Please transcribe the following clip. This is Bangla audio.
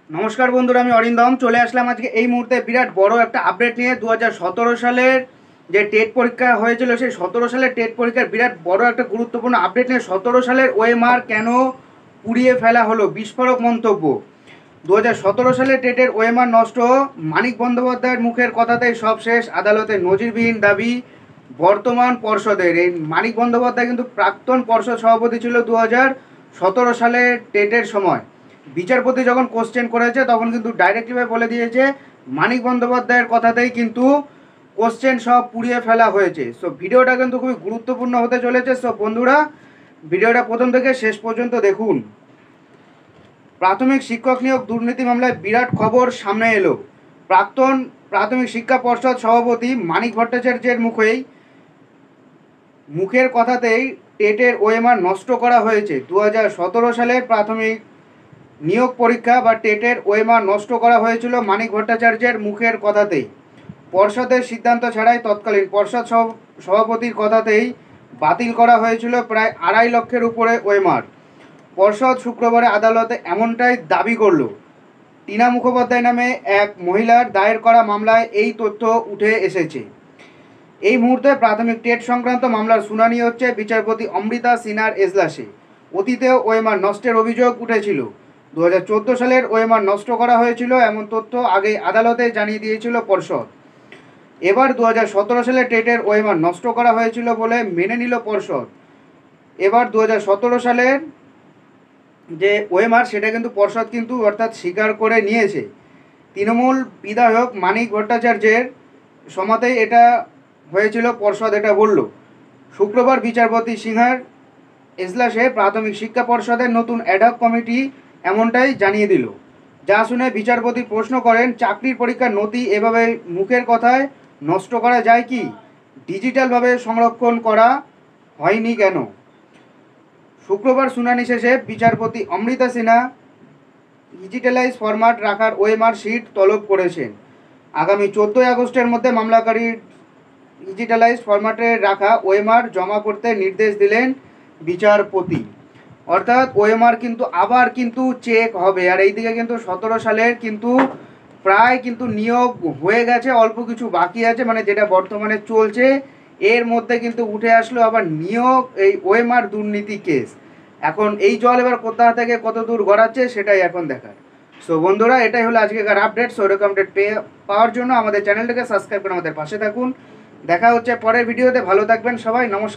নমস্কার বন্ধুরা, আমি অরিন্দম চলে আসলাম আজকে এই মুহূর্তে বিরাট বড় একটা আপডেট নিয়ে। 2017 সালের যে টেট পরীক্ষা হয়েছিল সেই 17 সালের টেট পরীক্ষার বিরাট বড় একটা গুরুত্বপূর্ণ আপডেট নিয়ে। 17 সালের ওএমআর কেন পুড়িয়ে ফেলা হলো, বিস্ফোরক মন্তব্য। 2017 সালে টেটের ওএমআর নষ্ট, মানিক বন্দ্যোপাধ্যায়ের মুখের কথাতেই সব শেষ, আদালতে নজিরবিহীন দাবি বর্তমান পর্ষদের। এই মানিক বন্দ্যোপাধ্যায় কিন্তু প্রাক্তন পর্ষদ সভাপতি ছিল 2017 সালে টেটের সময়। বিচারপতি যখন কোশ্চেন করেছে তখন কিন্তু ডাইরেক্টলিভাবে বলে দিয়েছে মানিক বন্দ্যোপাধ্যায়ের কথাতেই কিন্তু কোশ্চেন সব পুড়িয়ে ফেলা হয়েছে। সো ভিডিওটা কিন্তু খুবই গুরুত্বপূর্ণ হতে চলেছে। সো বন্ধুরা, ভিডিওটা প্রথম থেকে শেষ পর্যন্ত দেখুন। প্রাথমিক শিক্ষক নিয়োগ দুর্নীতি মামলায় বিরাট খবর সামনে এলো। প্রাক্তন প্রাথমিক শিক্ষা পর্ষদ সভাপতি মানিক ভট্টাচার্যের মুখের কথাতেই টেটের ওএমআর নষ্ট করা হয়েছে। 2017 সালের প্রাথমিক নিয়োগ পরীক্ষা বা টেটের ওএমআর নষ্ট করা হয়েছিল মানিক ভট্টাচার্যের মুখের কথাতেই। পর্ষদের সিদ্ধান্ত ছাড়াই তৎকালীন পর্ষদ সভাপতির কথাতেই বাতিল করা হয়েছিল প্রায় 2.5 লক্ষের উপরে ওএমআর। পর্ষদ শুক্রবারে আদালতে এমনটাই দাবি করল। টিনা মুখোপাধ্যায় নামে এক মহিলার দায়ের করা মামলায় এই তথ্য উঠে এসেছে। এই মুহূর্তে প্রাথমিক টেট সংক্রান্ত মামলার শুনানি হচ্ছে বিচারপতি অমৃতা সিনহার এজলাসে। অতীতেও ওএমআর নষ্টের অভিযোগ উঠেছিল। 2014 সালের ওএমআর নষ্ট করা হয়েছিল এমন তথ্য আগে আদালতে জানিয়ে দিয়েছিল পর্ষদ। এবার 2017 সালে টেটের ওএমআর নষ্ট করা হয়েছিল বলে মেনে নিল পর্ষদ। এবার 2017 সালের যে ওএমআর সেটা কিন্তু পর্ষদ কিন্তু অর্থাৎ স্বীকার করে নিয়েছে। তৃণমূল বিধায়ক মানিক ভট্টাচার্যের সমাতেই এটা হয়েছিল, পর্ষদ এটা বলল। শুক্রবার বিচারপতি সিনহার এজলাসে প্রাথমিক শিক্ষা পর্ষদের নতুন অ্যাডহক কমিটি এমনটাই জানিয়ে দিল। যা শুনে বিচারপতি প্রশ্ন করেন, চাকরির পরীক্ষার নথি এভাবে মুখের কথায় নষ্ট করা যায় কি? ডিজিটালভাবে সংরক্ষণ করা হয়নি কেন? শুক্রবার শুনানি শেষে বিচারপতি অমৃতা সিনহা ডিজিটালাইজ ফরম্যাট রাখার ওএমআর শিট তলব করেছেন। আগামী 14 আগস্টের মধ্যে মামলাকারীর ডিজিটালাইজ ফরম্যাটে রাখা ওএমআর জমা করতে নির্দেশ দিলেন বিচারপতি। অর্থাৎ ওএমআর কিন্তু আবার কিন্তু চেক হবে। আর এইদিকে কিন্তু 17 সালের কিন্তু প্রায় কিন্তু নিয়োগ হয়ে গেছে, অল্প কিছু বাকি আছে, মানে যেটা বর্তমানে চলছে এর মধ্যে কিন্তু উঠে আসলো আবার নিয়োগ এই ওএমআর দুর্নীতি কেস। এখন এই জল এবার কোথা থেকে কত দূর গড়াচ্ছে সেটাই এখন দেখার। সো বন্ধুরা, এটাই হলো আজকেকার আপডেট। সো এরকম আপডেট পাওয়ার জন্য আমাদের চ্যানেলটাকে সাবস্ক্রাইব করে আমাদের পাশে থাকুন। দেখা হচ্ছে পরের ভিডিওতে। ভালো থাকবেন সবাই, নমস্কার।